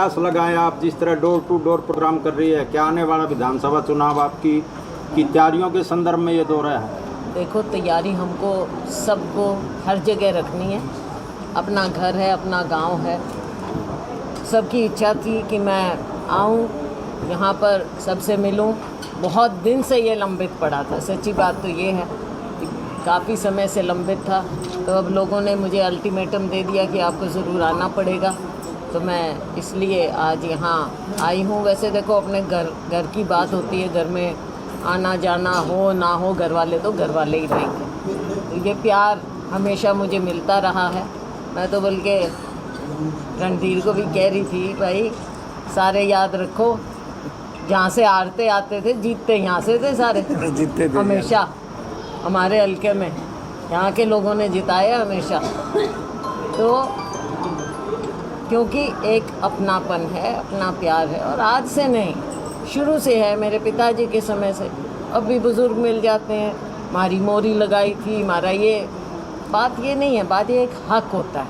प्रयास लगाए आप जिस तरह डोर टू डोर प्रोग्राम कर रही है, क्या आने वाला विधानसभा चुनाव आपकी की तैयारियों के संदर्भ में ये दौरा है? देखो, तैयारी हमको सबको हर जगह रखनी है। अपना घर है, अपना गांव है। सबकी इच्छा थी कि मैं आऊं यहाँ पर, सबसे मिलूं। बहुत दिन से ये लंबित पड़ा था। सच्ची बात तो ये है कि काफ़ी समय से लंबित था। तो अब लोगों ने मुझे अल्टीमेटम दे दिया कि आपको ज़रूर आना पड़ेगा। तो मैं इसलिए आज यहाँ आई हूँ। वैसे देखो, अपने घर की बात होती है, घर में आना जाना हो ना हो, घर वाले तो घर वाले ही रहेंगे। तो ये प्यार हमेशा मुझे मिलता रहा है। मैं तो बल्कि रणधीर को भी कह रही थी, भाई सारे याद रखो, जहाँ से हारते आते थे, जीतते यहाँ से थे सारे। जीतते थे हमेशा हमारे हल्के में यहाँ के लोगों ने जिताया हमेशा। तो क्योंकि एक अपनापन है, अपना प्यार है, और आज से नहीं, शुरू से है। मेरे पिताजी के समय से अब भी बुज़ुर्ग मिल जाते हैं, हमारी मोरी लगाई थी, हमारा ये बात ये नहीं है। बात ये एक हक होता है,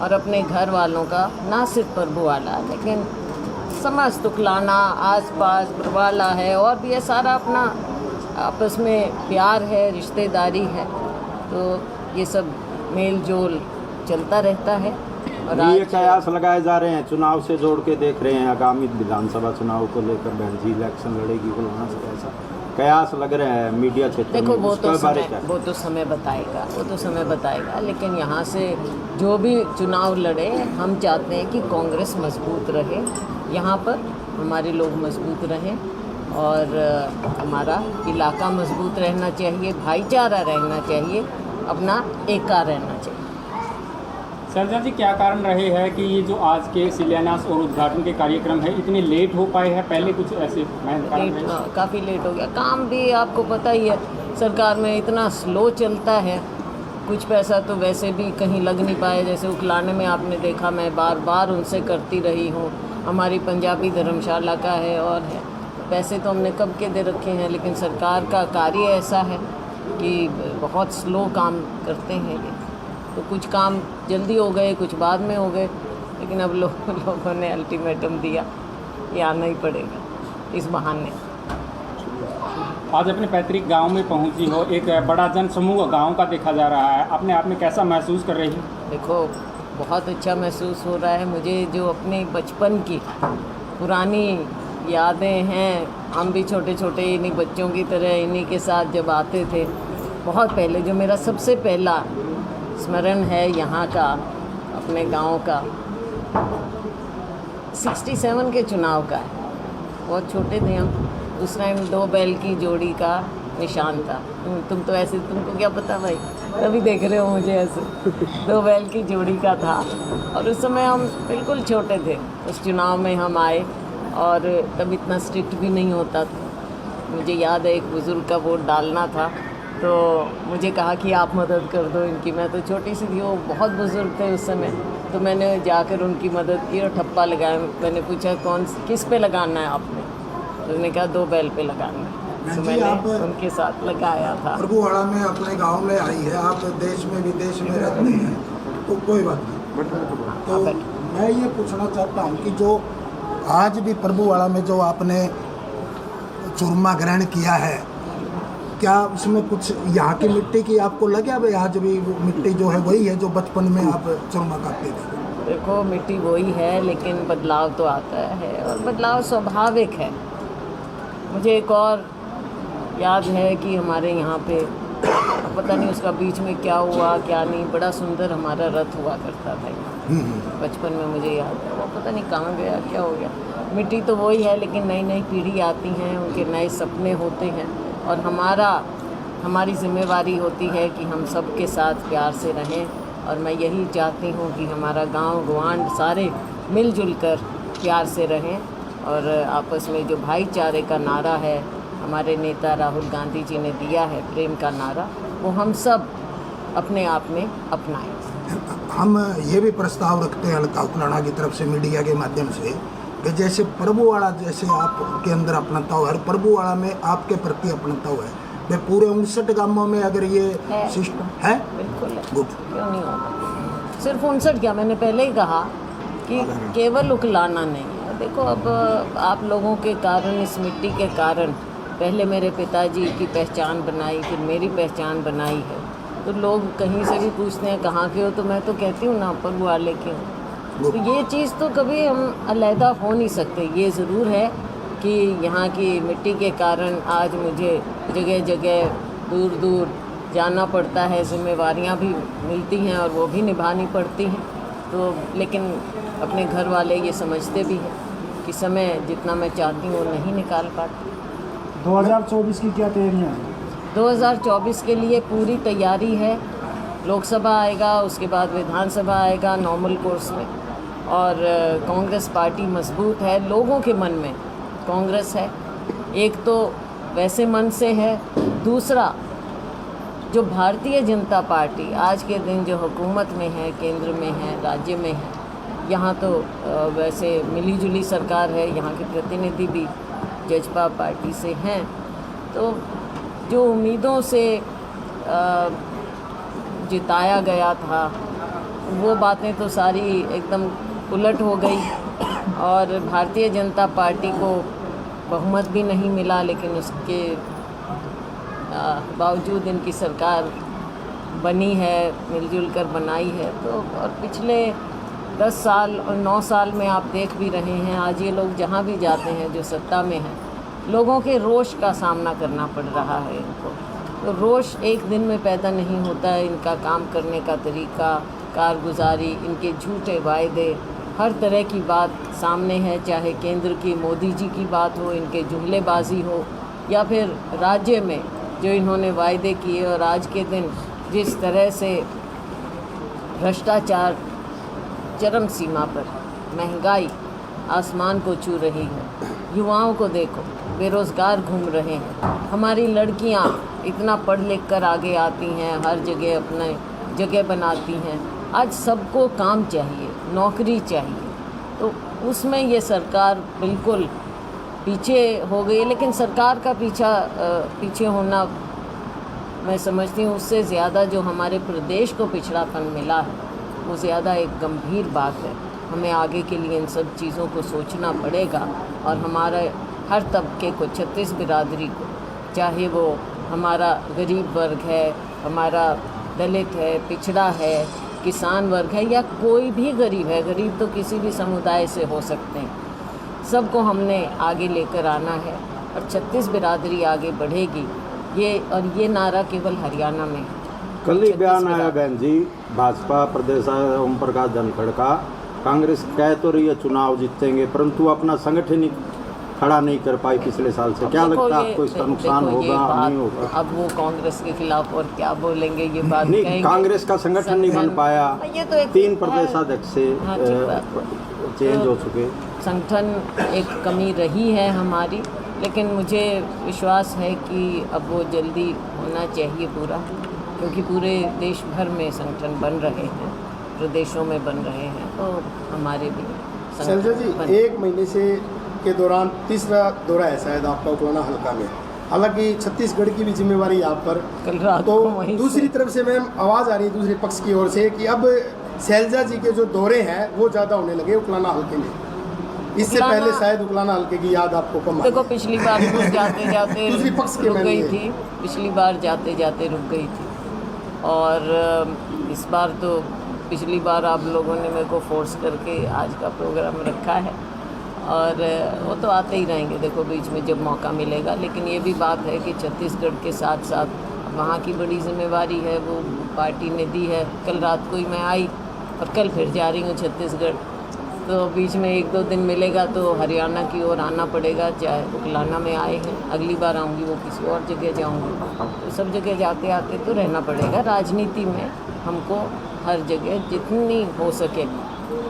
और अपने घर वालों का, ना सिर्फ प्रभु वाला लेकिन समाज तुकलाना, आस पास प्रवाला है, और भी ये सारा अपना आपस में प्यार है, रिश्तेदारी है। तो ये सब मेल जोल चलता रहता है। और ये कयास लगाए जा रहे हैं, चुनाव से जोड़ के देख रहे हैं, आगामी विधानसभा चुनाव को लेकर बहन जी इलेक्शन लड़ेगी फलाना से ऐसा कयास लग रहे हैं मीडिया क्षेत्र में। देखो, वो तो समय बताएगा। लेकिन यहाँ से जो भी चुनाव लड़े, हम चाहते हैं कि कांग्रेस मजबूत रहे, यहाँ पर हमारे लोग मजबूत रहें, और हमारा इलाका मजबूत रहना चाहिए, भाईचारा रहना चाहिए, अपना एका रहना चाहिए। सरजा जी, क्या कारण रहे हैं कि ये जो आज के शिलान्यास और उद्घाटन के कार्यक्रम है इतने लेट हो पाए हैं? पहले कुछ ऐसे काफ़ी लेट हो गया। काम भी आपको पता ही है, सरकार में इतना स्लो चलता है। कुछ पैसा तो वैसे भी कहीं लग नहीं पाए। जैसे उखलाने में आपने देखा, मैं बार बार उनसे करती रही हूँ। हमारी पंजाबी धर्मशाला का है और है, पैसे तो हमने कब के दे रखे हैं, लेकिन सरकार का कार्य ऐसा है कि बहुत स्लो काम करते हैं ये। तो कुछ काम जल्दी हो गए, कुछ बाद में हो गए, लेकिन अब लोगों ने अल्टीमेटम दिया, ये आना ही पड़ेगा इस बहाने। आज अपने पैतृक गांव में पहुंची हो, एक बड़ा जन समूह गांव का देखा जा रहा है, अपने आप में कैसा महसूस कर रही है? देखो, बहुत अच्छा महसूस हो रहा है मुझे। जो अपने बचपन की पुरानी यादें हैं, हम भी छोटे छोटे इन्हीं बच्चों की तरह इन्हीं के साथ जब आते थे बहुत पहले, जो मेरा सबसे पहला स्मरण है यहाँ का, अपने गांव का, 67 के चुनाव का है। बहुत छोटे थे हम उस टाइम। 2 बैल की जोड़ी का निशान था। तुम तो ऐसे, तुमको क्या पता भाई, तभी देख रहे हो मुझे ऐसे। 2 बैल की जोड़ी का था, और उस समय हम बिल्कुल छोटे थे। उस चुनाव में हम आए, और तब इतना स्ट्रिक्ट भी नहीं होता था। मुझे याद है, एक बुज़ुर्ग का वोट डालना था, तो मुझे कहा कि आप मदद कर दो इनकी। मैं तो छोटी सी थी, वो बहुत बुज़ुर्ग थे उस समय। तो मैंने जाकर उनकी मदद की और ठप्पा लगाया। मैंने पूछा, किस पे लगाना है आपने? तो उन्होंने कहा 2 बैल पे लगाना है। तो मैंने उनके साथ लगाया था। प्रभुवाड़ा में अपने गांव में आई है, आप देश में विदेश में रहते हैं, तो कोई बात नहीं। तो मैं ये पूछना चाहता हूँ कि जो आज भी प्रभुवाड़ा में जो आपने चूरमा ग्रहण किया है, क्या उसमें कुछ यहाँ की मिट्टी की आपको लगे? भाई आज भी मिट्टी जो है वही है जो बचपन में आप चूरमा खाते थे? देखो, मिट्टी वही है, लेकिन बदलाव तो आता है, और बदलाव स्वाभाविक है। मुझे एक और याद है कि हमारे यहाँ पे, पता नहीं उसका बीच में क्या हुआ क्या नहीं, बड़ा सुंदर हमारा रथ हुआ करता था। बचपन में मुझे याद है, वो पता नहीं कहाँ गया, क्या हो गया। मिट्टी तो वही है, लेकिन नई नई पीढ़ी आती हैं, उनके नए सपने होते हैं, और हमारी जिम्मेवारी होती है कि हम सबके साथ प्यार से रहें। और मैं यही चाहती हूँ कि हमारा गांव गवांड सारे मिलजुल कर प्यार से रहें, और आपस में जो भाईचारे का नारा है, हमारे नेता राहुल गांधी जी ने दिया है, प्रेम का नारा, वो हम सब अपने आप में अपनाएं। हम ये भी प्रस्ताव रखते हैं हल्का उखलाना की तरफ से, मीडिया के माध्यम से, कि जैसे प्रभुवाड़ा जैसे आपके अंदर अपनाता है, प्रभुवाड़ा में आपके प्रति अपनाता है, वे पूरे 59 गांवों में अगर ये सिस्टम है? बिल्कुल है। गुड। क्यों नहीं होगा? सिर्फ 59 क्या, मैंने पहले ही कहा कि कि केवल उकलाना नहीं है। देखो अब आप लोगों के कारण, इस मिट्टी के कारण, पहले मेरे पिताजी की पहचान बनाई, फिर मेरी पहचान बनाई है। तो लोग कहीं से भी पूछते हैं कहाँ के हो, तो मैं तो कहती हूँ ना पल्लू वाले के हूँ। तो ये चीज़ तो कभी हम अलहदा हो नहीं सकते। ये ज़रूर है कि यहाँ की मिट्टी के कारण आज मुझे जगह जगह दूर दूर जाना पड़ता है, जिम्मेवारियाँ भी मिलती हैं और वो भी निभानी पड़ती हैं। तो लेकिन अपने घर वाले ये समझते भी हैं कि समय जितना मैं चाहती हूँ वो नहीं निकाल पाती। 2024 की क्या तैयारियां हैं? 2024 के लिए पूरी तैयारी है। लोकसभा आएगा, उसके बाद विधानसभा आएगा नॉर्मल कोर्स में। और कांग्रेस पार्टी मजबूत है, लोगों के मन में कांग्रेस है। एक तो वैसे मन से है, दूसरा जो भारतीय जनता पार्टी आज के दिन जो हुकूमत में है, केंद्र में है, राज्य में है, यहाँ तो वैसे मिली-जुली सरकार है, यहाँ के प्रतिनिधि भी जजपा पार्टी से हैं। तो जो उम्मीदों से जिताया गया था वो बातें तो सारी एकदम उलट हो गई और भारतीय जनता पार्टी को बहुमत भी नहीं मिला, लेकिन उसके बावजूद इनकी सरकार बनी है, मिलजुल कर बनाई है। तो और पिछले 10 साल और 9 साल में आप देख भी रहे हैं, आज ये लोग जहाँ भी जाते हैं जो सत्ता में हैं, लोगों के रोष का सामना करना पड़ रहा है इनको। तो रोष एक दिन में पैदा नहीं होता है। इनका काम करने का तरीका, कारगुजारी, इनके झूठे वायदे, हर तरह की बात सामने है। चाहे केंद्र की मोदी जी की बात हो, इनके जुमलेबाजी हो, या फिर राज्य में जो इन्होंने वायदे किए और आज के दिन जिस तरह से भ्रष्टाचार चरम सीमा पर, महंगाई आसमान को छू रही है। युवाओं को देखो, बेरोज़गार घूम रहे हैं। हमारी लड़कियां इतना पढ़ लिख कर आगे आती हैं, हर जगह अपने जगह बनाती हैं। आज सबको काम चाहिए, नौकरी चाहिए। तो उसमें ये सरकार बिल्कुल पीछे हो गई। लेकिन सरकार का पीछे होना, मैं समझती हूँ उससे ज़्यादा जो हमारे प्रदेश को पिछड़ापन मिला है वो ज़्यादा एक गंभीर बात है। हमें आगे के लिए इन सब चीज़ों को सोचना पड़ेगा और हमारे हर तबके को, 36 बिरादरी को, चाहे वो हमारा गरीब वर्ग है, हमारा दलित है, पिछड़ा है, किसान वर्ग है, या कोई भी गरीब है, गरीब तो किसी भी समुदाय से हो सकते हैं, सबको हमने आगे लेकर आना है और 36 बिरादरी आगे बढ़ेगी। ये नारा केवल हरियाणा में है। कल ही बयान आया बहन जी, भाजपा प्रदेश ओम प्रकाश धनखड़ का, कांग्रेस कह तो रही है चुनाव जीतेंगे, परंतु अपना संगठन ही खड़ा नहीं कर पाई पिछले साल से। क्या लगता है आपको इसका नुकसान होगा नहीं होगा? अब वो कांग्रेस के खिलाफ और क्या बोलेंगे, ये बात नहीं, कहेंगे। कांग्रेस का संगठन नहीं बन पाया, ये तो एक 3 प्रदेशाध्यक्ष से हाँ, चेंज हो चुके। संगठन एक कमी रही है हमारी, लेकिन मुझे विश्वास है कि अब वो जल्दी होना चाहिए पूरा, क्योंकि पूरे देश भर में संगठन बन रहे हैं, प्रदेशों में बन रहे हैं, तो हमारे भी शैलजा जी, 1 महीने से के दौरान तीसरा दौरा है शायद आपका उकलाना हल्का में। हालांकि छत्तीसगढ़ की भी जिम्मेवारी आप पर। कल रात तो को वहीं दूसरी तरफ से मैम आवाज़ आ रही है दूसरे पक्ष की ओर से कि अब शैलजा जी के जो दौरे हैं वो ज़्यादा होने लगे उकलाना हल्के में। इससे पहले शायद उकलाना हल्के की याद आपको कम आई। देखो, पिछली बार जाते जाते दूसरी पक्ष के रुक मैंने गई थी, पिछली बार जाते जाते रुक गई थी, और इस बार तो पिछली बार आप लोगों ने मेरे को फोर्स करके आज का प्रोग्राम रखा है, और वो तो आते ही रहेंगे, देखो बीच में जब मौका मिलेगा। लेकिन ये भी बात है कि छत्तीसगढ़ के साथ साथ वहाँ की बड़ी जिम्मेवारी है, वो पार्टी ने दी है। कल रात को ही मैं आई और कल फिर जा रही हूँ छत्तीसगढ़, तो बीच में 1-2 दिन मिलेगा तो हरियाणा की ओर आना पड़ेगा। चाहे उकलाना में आए हैं, अगली बार आऊँगी वो किसी और जगह जाऊँगी, तो सब जगह जाते आते तो रहना पड़ेगा। राजनीति में हमको हर जगह जितनी हो सके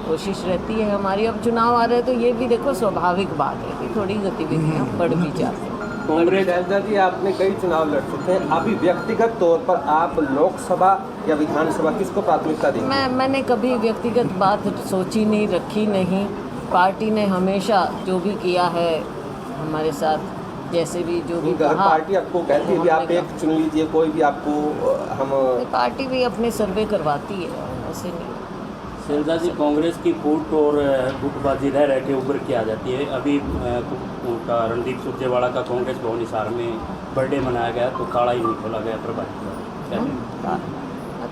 कोशिश रहती है हमारी। अब चुनाव आ रहे हैं तो ये भी देखो स्वाभाविक बात है कि थोड़ी गतिविधियाँ बढ़ भी जाती हैं। कांग्रेस शैलजा जी, आपने कई चुनाव लड़ चुके हैं, अभी व्यक्तिगत तौर पर आप लोकसभा या विधानसभा किसको प्राथमिकता देंगे? मैंने कभी व्यक्तिगत बात सोची नहीं, रखी नहीं। पार्टी ने हमेशा जो भी किया है हमारे साथ, जैसे भी जो भी अगर कहा, पार्टी आपको कहती है कि आप एक चुन लीजिए, कोई भी आपको हम पार्टी भी अपने सर्वे करवाती है, ऐसे नहीं शैलजा जी, कांग्रेस की फूट और गुटबाजी रह रह के उभर के आ जाती है। अभी उनका रणदीप सुरजेवाला का कांग्रेस भवन हिसार में बर्थडे मनाया गया तो ताला ही नहीं खोला गया प्रभारी। हाँ,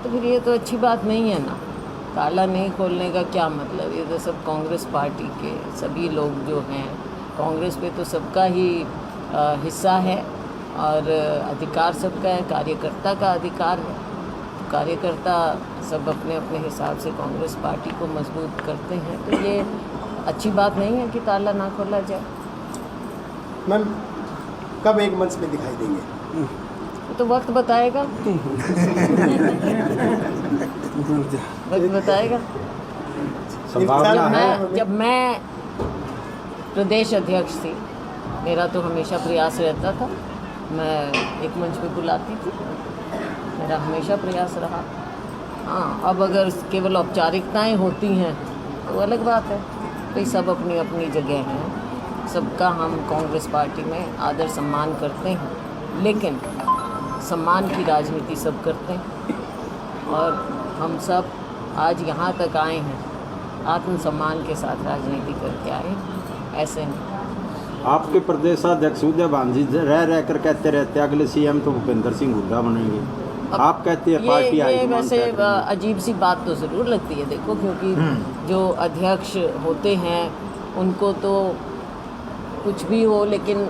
तो फिर ये तो अच्छी बात नहीं है ना। ताला नहीं खोलने का क्या मतलब? ये तो सब कांग्रेस पार्टी के सभी लोग जो हैं, कांग्रेस पे तो सबका ही हिस्सा है और अधिकार सबका है, कार्यकर्ता का अधिकार है। तो कार्यकर्ता सब अपने अपने हिसाब से कांग्रेस पार्टी को मजबूत करते हैं, तो ये अच्छी बात नहीं है कि ताला ना खोला जाए। मैम, कब एक मंच में दिखाई देंगे? तो वक्त बताएगा। वक्त बताएगा। संभावना है जब मैं प्रदेश अध्यक्ष थी, मेरा तो हमेशा प्रयास रहता था, मैं एक मंच पे बुलाती थी, मेरा हमेशा प्रयास रहा। हाँ, अब अगर केवल औपचारिकताएं होती हैं तो अलग बात है। तो सब अपनी अपनी जगह हैं, सबका हम कांग्रेस पार्टी में आदर सम्मान करते हैं, लेकिन सम्मान की राजनीति सब करते हैं और हम सब आज यहाँ तक आए हैं आत्मसम्मान के साथ राजनीति करके आए हैं, ऐसे नहीं। आपके प्रदेशाध्यक्ष उदय भान जी रह कर कहते रहते हैं अगले सीएम तो भूपेंद्र सिंह हुड्डा बनेंगे। आप कहते हैं पार्टी ये हाईकमान वैसे तय करेगी। अजीब सी बात तो ज़रूर लगती है। देखो, क्योंकि जो अध्यक्ष होते हैं उनको तो कुछ भी हो, लेकिन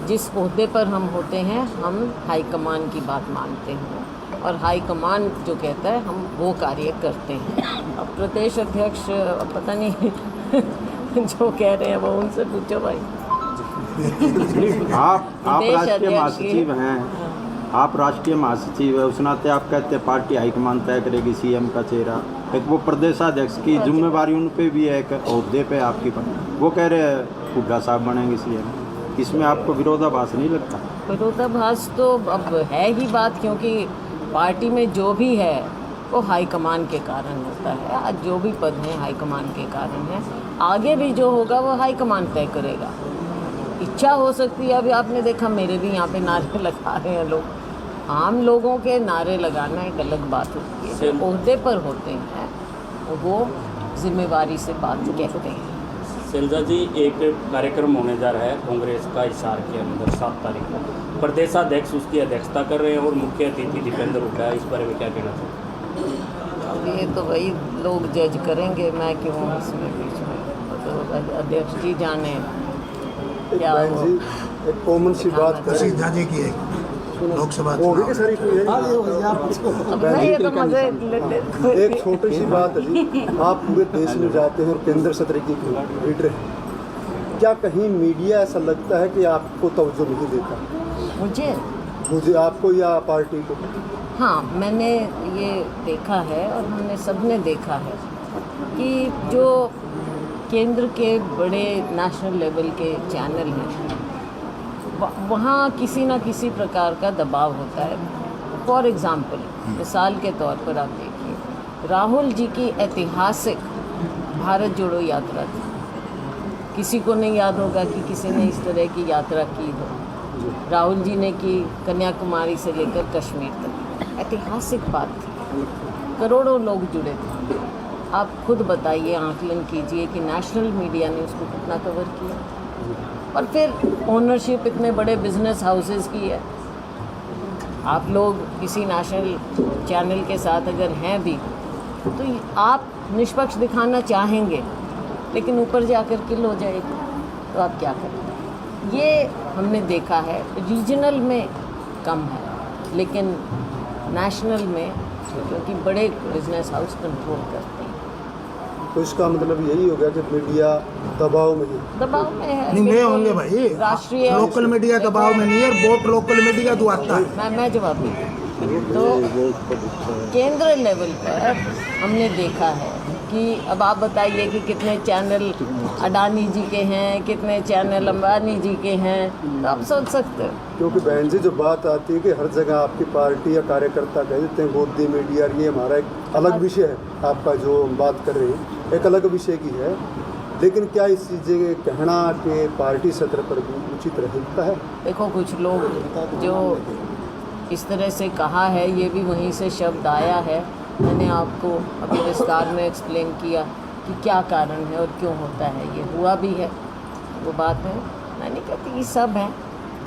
जिस ओहदे पर हम होते हैं हम हाईकमान की बात मानते हैं और हाईकमान जो कहता है हम वो कार्य करते हैं। अब प्रदेश अध्यक्ष पता नहीं जो कह रहे हैं वो उनसे पूछो भाई। आप प्रदेश राष्ट्रीय अध्यक्ष महासचिव हैं, आप राष्ट्रीय महासचिव है, उस नाते आप कहते हैं पार्टी हाईकमान तय करेगी सीएम का चेहरा। एक वो प्रदेशाध्यक्ष की जिम्मेवारी उन पे भी है, एक ओहदे पे आपकी वो कह रहे हैं हुड्डा साहब बनेंगे सीएम। इसमें आपको विरोधाभास नहीं लगता? विरोधाभास तो अब है ही बात, क्योंकि पार्टी में जो भी है वो हाईकमान के कारण होता है। आज जो भी पद हैं हाईकमान के कारण है, आगे भी जो होगा वो हाईकमान तय करेगा। इच्छा हो सकती है, अभी आपने देखा मेरे भी यहाँ पे नारे लगा रहे हैं लोग। आम लोगों के नारे लगाना एक अलग बात होती है, जो ओहदे पर होते हैं वो जिम्मेवारी से बात कहते हैं। शैलजा जी, एक कार्यक्रम होने जा रहा है कांग्रेस का हिसार के अंदर 7 तारीख को। प्रदेशाध्यक्ष उसकी अध्यक्षता कर रहे हैं और मुख्य अतिथि दीपेंद्र हुड्डा है, इस बारे में क्या कहना चाहते हैं? अब ये तो वही लोग जज करेंगे, मैं क्यों हूँ इसमें बीच में। तो अध्यक्ष जी जाने क्या हो। एक कॉमन सी बात सीधा जी की एक लोकसभा होगी कि सारी अब नहीं, ये तो मजे एक छोटी सी बात है जी, आप पूरे देश में जाते हैं और केंद्र सत्र की लीडर हैं, क्या कहीं मीडिया ऐसा लगता है कि आपको तवज्जो नहीं देता? मुझे आपको या पार्टी को? हाँ, मैंने ये देखा है और हमने सबने देखा है कि जो केंद्र के बड़े नेशनल लेवल के चैनल हैं वहाँ किसी न किसी प्रकार का दबाव होता है। फॉर एग्ज़ाम्पल, मिसाल के तौर पर आप देखिए, राहुल जी की ऐतिहासिक भारत जोड़ो यात्रा थी। किसी को नहीं याद होगा कि किसी ने इस तरह की यात्रा की हो। राहुल जी ने की कन्याकुमारी से लेकर कश्मीर तक, ऐतिहासिक बात थी, करोड़ों लोग जुड़े थे। आप खुद बताइए, आंकलन कीजिए कि नेशनल मीडिया ने उसको कितना कवर किया। और फिर ओनरशिप इतने बड़े बिजनेस हाउसेस की है। आप लोग किसी नेशनल चैनल के साथ अगर हैं भी तो आप निष्पक्ष दिखाना चाहेंगे, लेकिन ऊपर जाकर किल हो जाएगी तो आप क्या करें? ये हमने देखा है। रीजनल में कम है, लेकिन नेशनल में क्योंकि बड़े बिजनेस हाउस कंट्रोल करते हैं। तो इसका मतलब यही हो गया कि मीडिया दबाव में है। नहीं, वे होंगे भाई, राष्ट्रीय लोकल मीडिया दबाव में नहीं है, वोट लोकल मीडिया तो आता है। मैं जवाब दूँ तो केंद्र लेवल पर हमने देखा है कि अब आप बताइए कि कितने चैनल अडानी जी के हैं, कितने चैनल अंबानी जी के हैं, तो आप सोच सकते हो। क्योंकि बहन जी, जो बात आती है कि हर जगह आपकी पार्टी या कार्यकर्ता कह देते हैं गोदी मीडिया, ये हमारा एक अलग विषय है। आपका जो हम बात कर रहे हैं एक अलग विषय की है, लेकिन क्या इस चीज़ कहना कि पार्टी सत्र पर भी उचित रहता है? देखो, कुछ लोग जो इस तरह से कहा है, ये भी वहीं से शब्द आया है मैंने आपको अभी विस्तार में एक्सप्लेन किया कि क्या कारण है और क्यों होता है, ये हुआ भी है, वो बात है। मैं नहीं कहती कि सब है,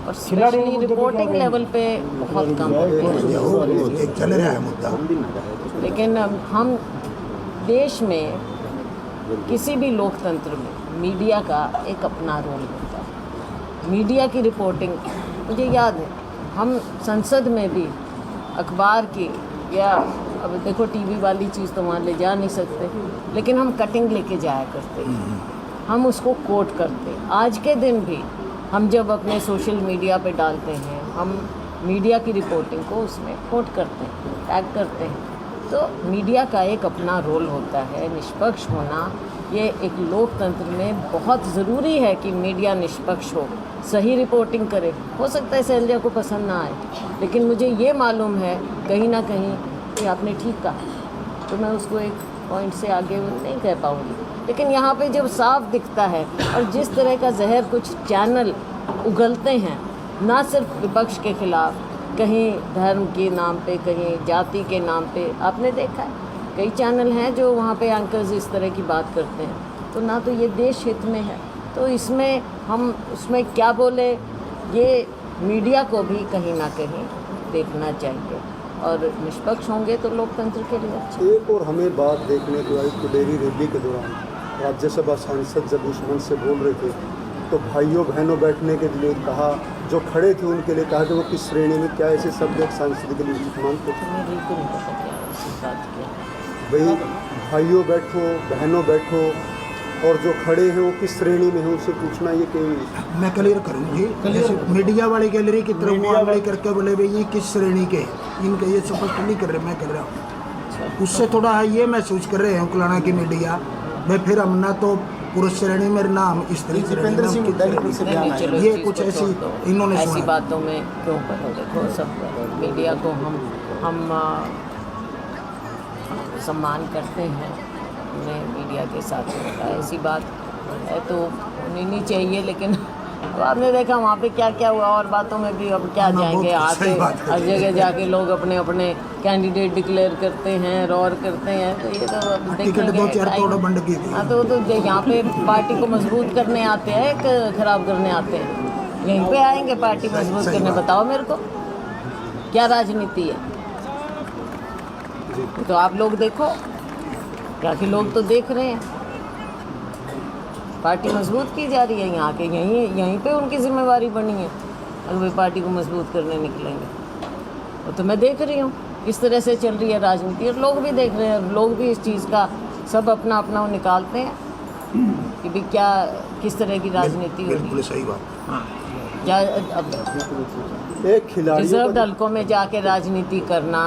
और स्पेशली रिपोर्टिंग लेवल पे बहुत कम होते हैं, एक चल रहा है मुद्दा। लेकिन हम देश में किसी भी लोकतंत्र में मीडिया का एक अपना रोल होता है। मीडिया की रिपोर्टिंग, मुझे याद है हम संसद में भी अखबार की, या अब देखो टीवी वाली चीज़ तो वहाँ ले जा नहीं सकते, लेकिन हम कटिंग लेके जाया करते, हम उसको कोट करते। आज के दिन भी हम जब अपने सोशल मीडिया पे डालते हैं, हम मीडिया की रिपोर्टिंग को उसमें कोट करते हैं, टैग करते हैं। तो मीडिया का एक अपना रोल होता है, निष्पक्ष होना ये एक लोकतंत्र में बहुत ज़रूरी है कि मीडिया निष्पक्ष हो, सही रिपोर्टिंग करे। हो सकता है शैलजा को पसंद ना आए, लेकिन मुझे ये मालूम है कहीं ना कहीं कि आपने ठीक कहा, तो मैं उसको एक पॉइंट से आगे नहीं कह पाऊँगी। लेकिन यहाँ पे जब साफ दिखता है, और जिस तरह का जहर कुछ चैनल उगलते हैं, ना सिर्फ विपक्ष के खिलाफ, कहीं धर्म के नाम पे, कहीं जाति के नाम पे, आपने देखा है कई चैनल हैं जो वहाँ पे एंकर्स इस तरह की बात करते हैं, तो ना तो ये देश हित में है। तो इसमें हम उसमें क्या बोले, ये मीडिया को भी कहीं ना कहीं देखना चाहिए, और निष्पक्ष होंगे तो लोकतंत्र के लिए अच्छा। एक और हमें बात देखने को आई कुलेरी रैली के दौरान राज्यसभा सांसद जब उस मंच से बोल रहे थे, तो भाइयों बहनों बैठने के लिए कहा, जो खड़े थे उनके लिए कहा कि वो किस श्रेणी में, क्या ऐसे शब्द एक सांसद के लिए उचित मानते थे? मैं बिल्कुल नहीं पता क्या इस बात किया। भाई भाइयों बैठो, बहनों बैठो, और जो खड़े हैं वो किस श्रेणी में हैं उनसे पूछना, ये कि मैं क्लियर करूँगी। जैसे मीडिया वाली गैलरी की तरफ वो आंगली करके बोले भाई ये किस श्रेणी के, इनका ये स्पष्ट नहीं कर रहे, मैं कर रहा हूँ। उससे थोड़ा है ये महसूस कर रहे हैं कुलाना की मीडिया में, फिर हम ना तो पुरुष श्रेणी में, ना हम स्त्री श्रेणी में, ये कुछ ऐसी इन्होंने ऐसी सुना। बातों में क्यों पढ़ो, देखो सब मीडिया को हम सम्मान करते हैं, उन्हें मीडिया के साथ होता है, ऐसी बात है तो होनी नहीं चाहिए। लेकिन अब आपने देखा वहाँ पे क्या क्या हुआ, और बातों में भी अब क्या जाएंगे, आके हर जगह जाके लोग अपने अपने कैंडिडेट डिक्लेयर करते हैं, रॉर करते हैं, तो ये तो अब देखेंगे। हाँ तो यहाँ पे पार्टी को मजबूत करने आते हैं कि खराब करने आते हैं? यहीं पे आएंगे पार्टी मजबूत करने। बताओ मेरे को क्या राजनीति है? तो आप लोग देखो, क्या कि लोग तो देख रहे हैं, पार्टी मजबूत की जा रही है यहाँ के, यहीं पे उनकी जिम्मेवारी बनी है अगर वे पार्टी को मजबूत करने निकलेंगे। वो तो मैं देख रही हूँ किस तरह से चल रही है राजनीति, और लोग भी देख रहे हैं, लोग भी इस चीज़ का सब अपना अपना वो निकालते हैं कि भाई क्या किस तरह की राजनीति हो रही है। सही बात। एक खिलाड़ी रिजर्व हल्कों में जाके राजनीति करना,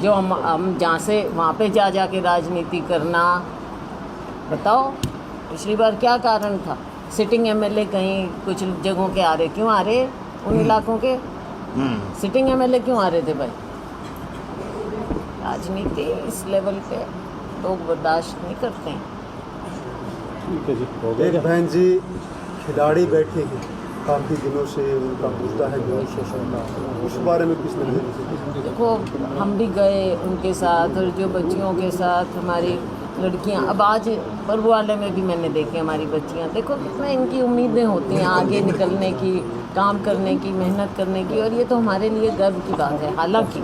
जो हम जहाँ से वहाँ पे जा के राजनीति करना, बताओ पिछली बार क्या कारण था? सिटिंग एमएलए कहीं कुछ जगहों के आ रहे, क्यों आ रहे? उन इलाकों के सिटिंग एमएलए क्यों आ रहे थे भाई? राजनीति इस लेवल पे लोग बर्दाश्त नहीं करते हैं। एक बहन जी खिलाड़ी बैठे हैं काफ़ी दिनों से, उनका मुद्दा है जोश का, उस बारे में किस नजरिए से? देखो हम भी गए उनके साथ, और जो बच्चियों के साथ हमारी लड़कियां, अब आज पर्व वाले में भी मैंने देखे हमारी बच्चियां, देखो कितना इनकी उम्मीदें होती हैं आगे निकलने की, काम करने की, मेहनत करने की, और ये तो हमारे लिए गर्व की बात है। हालांकि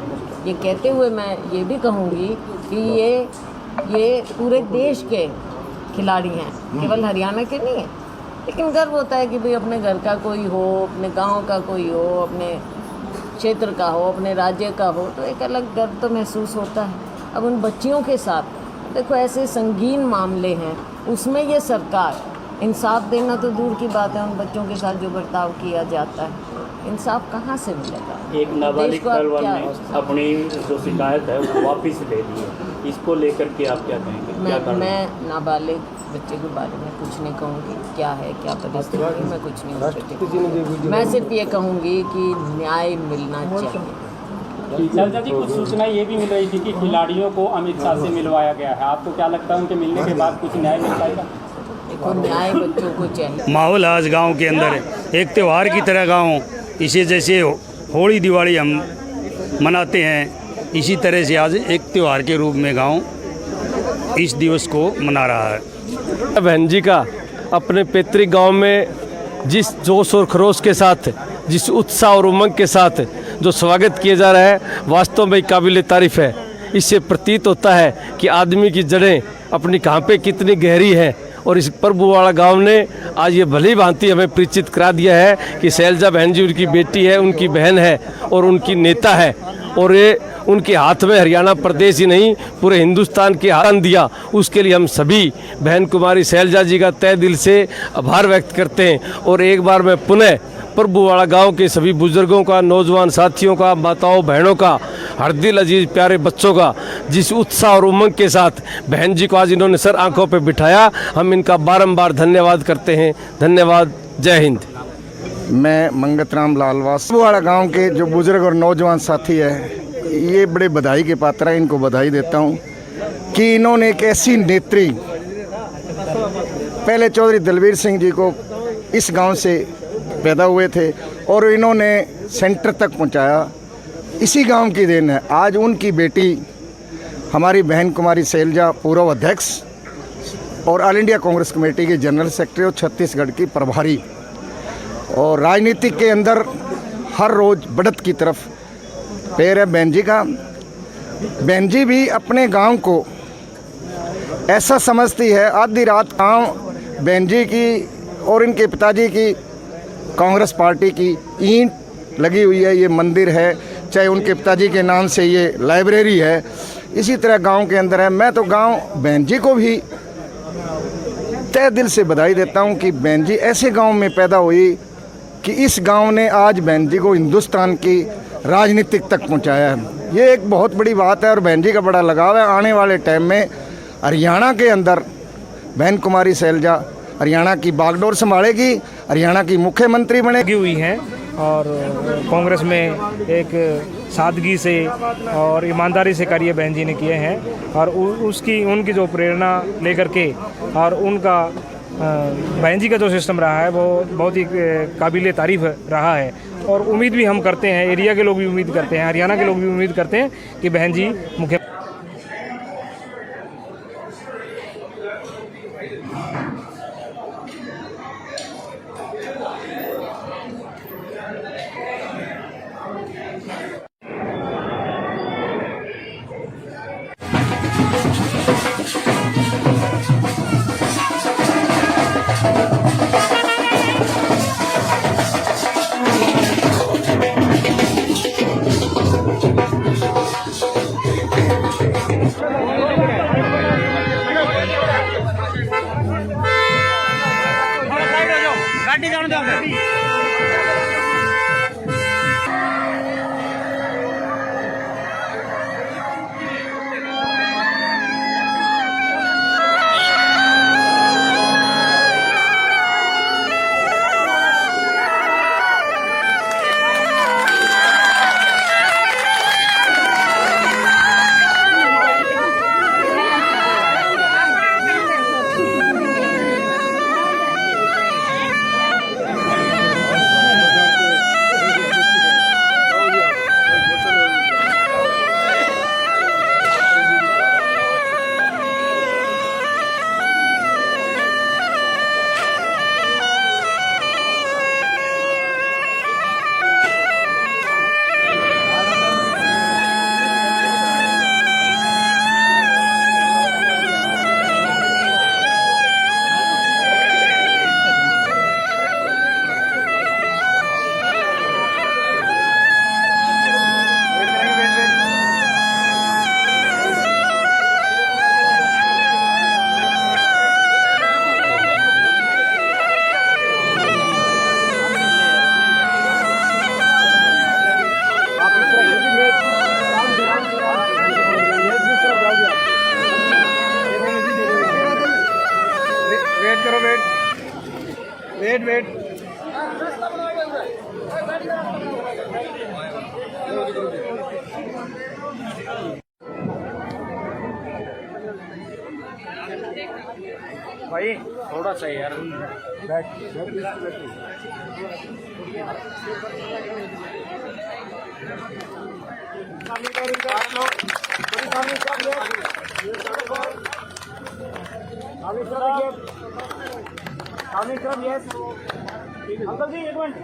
ये कहते हुए मैं ये भी कहूँगी कि ये पूरे देश के खिलाड़ी हैं, केवल हरियाणा के नहीं हैं, लेकिन गर्व होता है कि भाई अपने घर का कोई हो, अपने गांव का कोई हो, अपने क्षेत्र का हो, अपने राज्य का हो, तो एक अलग गर्व तो महसूस होता है। अब उन बच्चियों के साथ देखो ऐसे संगीन मामले हैं, उसमें ये सरकार इंसाफ देना तो दूर की बात है, उन बच्चों के साथ जो बर्ताव किया जाता है, इंसाफ कहाँ से मिलेगा? एक नाबालिग पहलवान ने अपनी जो शिकायत है वो वापस ले ली है, इसको लेकर के आप क्या कहेंगे? मैं नाबालिग बच्चे के बारे में कुछ नहीं कहूँगी, क्या है क्या परिस्थिति है, मैं कुछ नहीं कहूँगी। मैं सिर्फ ये कहूँगी कि न्याय मिलना चाहिए। शैलजा जी, कुछ सूचना ये भी मिल रही थी कि खिलाड़ियों को अमित शाह से मिलवाया गया है, आपको क्या लगता है उनके मिलने के बाद कुछ न्याय मिल पाएगा? देखो न्याय बच्चों को चाहिए। माहौल आज गांव के अंदर है, एक त्यौहार की तरह गांव, इसे जैसे होली दिवाली हम मनाते हैं, इसी तरह से आज एक त्यौहार के रूप में गांव इस दिवस को मना रहा है। बहन जी का अपने पैतृक गांव में जिस जोश और खरोश के साथ, जिस उत्साह और उमंग के साथ जो स्वागत किया जा रहा है, वास्तव में काबिल तारीफ़ है। इससे प्रतीत होता है कि आदमी की जड़ें अपनी कहाँ पे कितनी गहरी है। और इस प्रभुवाड़ा गांव ने आज ये भली भांति हमें परिचित करा दिया है कि शैलजा बहन जी उनकी बेटी है, उनकी बहन है और उनकी नेता है। और ये उनके हाथ में हरियाणा प्रदेश ही नहीं, पूरे हिंदुस्तान के हाथ दिया। उसके लिए हम सभी बहन कुमारी शैलजा जी का तहे दिल से आभार व्यक्त करते हैं। और एक बार मैं पुनः प्रभुवाड़ा गांव के सभी बुजुर्गों का, नौजवान साथियों का, माताओं बहनों का, हर दिल अजीज प्यारे बच्चों का, जिस उत्साह और उमंग के साथ बहन जी को आज इन्होंने सर आंखों पे बिठाया, हम इनका बारंबार धन्यवाद करते हैं। धन्यवाद। जय हिंद। मैं मंगतराम लालवास प्रभुवाड़ा गांव के जो बुजुर्ग और नौजवान साथी है, ये बड़े बधाई के पात्र हैं। इनको बधाई देता हूँ कि इन्होंने एक ऐसी नेत्री, पहले चौधरी दलवीर सिंह जी को इस गांव से पैदा हुए थे और इन्होंने सेंटर तक पहुंचाया, इसी गांव की देन है। आज उनकी बेटी हमारी बहन कुमारी शैलजा पूर्व अध्यक्ष और ऑल इंडिया कांग्रेस कमेटी के जनरल सेक्रेटरी और छत्तीसगढ़ की प्रभारी, और राजनीतिक के अंदर हर रोज़ बढ़त की तरफ पैर है बहन जी का। बहन जी भी अपने गांव को ऐसा समझती है, आधी रात गांव बहन जी की और इनके पिताजी की कांग्रेस पार्टी की ईंट लगी हुई है, ये मंदिर है, चाहे उनके पिताजी के नाम से ये लाइब्रेरी है, इसी तरह गांव के अंदर है। मैं तो गांव बहन जी को भी तहे दिल से बधाई देता हूं कि बहन जी ऐसे गांव में पैदा हुई कि इस गांव ने आज बहन जी को हिंदुस्तान की राजनीतिक तक पहुंचाया है। ये एक बहुत बड़ी बात है और बहन जी का बड़ा लगाव है। आने वाले टाइम में हरियाणा के अंदर बहन कुमारी शैलजा हरियाणा की बागडोर संभालेगी, हरियाणा की मुख्यमंत्री बनेगी हुई हैं और कांग्रेस में एक सादगी से और ईमानदारी से कार्य बहन जी ने किए हैं। और उनकी जो प्रेरणा लेकर के और उनका बहन जी का जो सिस्टम रहा है वो बहुत ही काबिल तारीफ़ रहा है। और उम्मीद भी हम करते हैं, एरिया के लोग भी उम्मीद करते हैं, हरियाणा के लोग भी उम्मीद करते हैं कि बहन जी मुख्य वेट भाई थोड़ा सा यार अंकल जी एक मिनट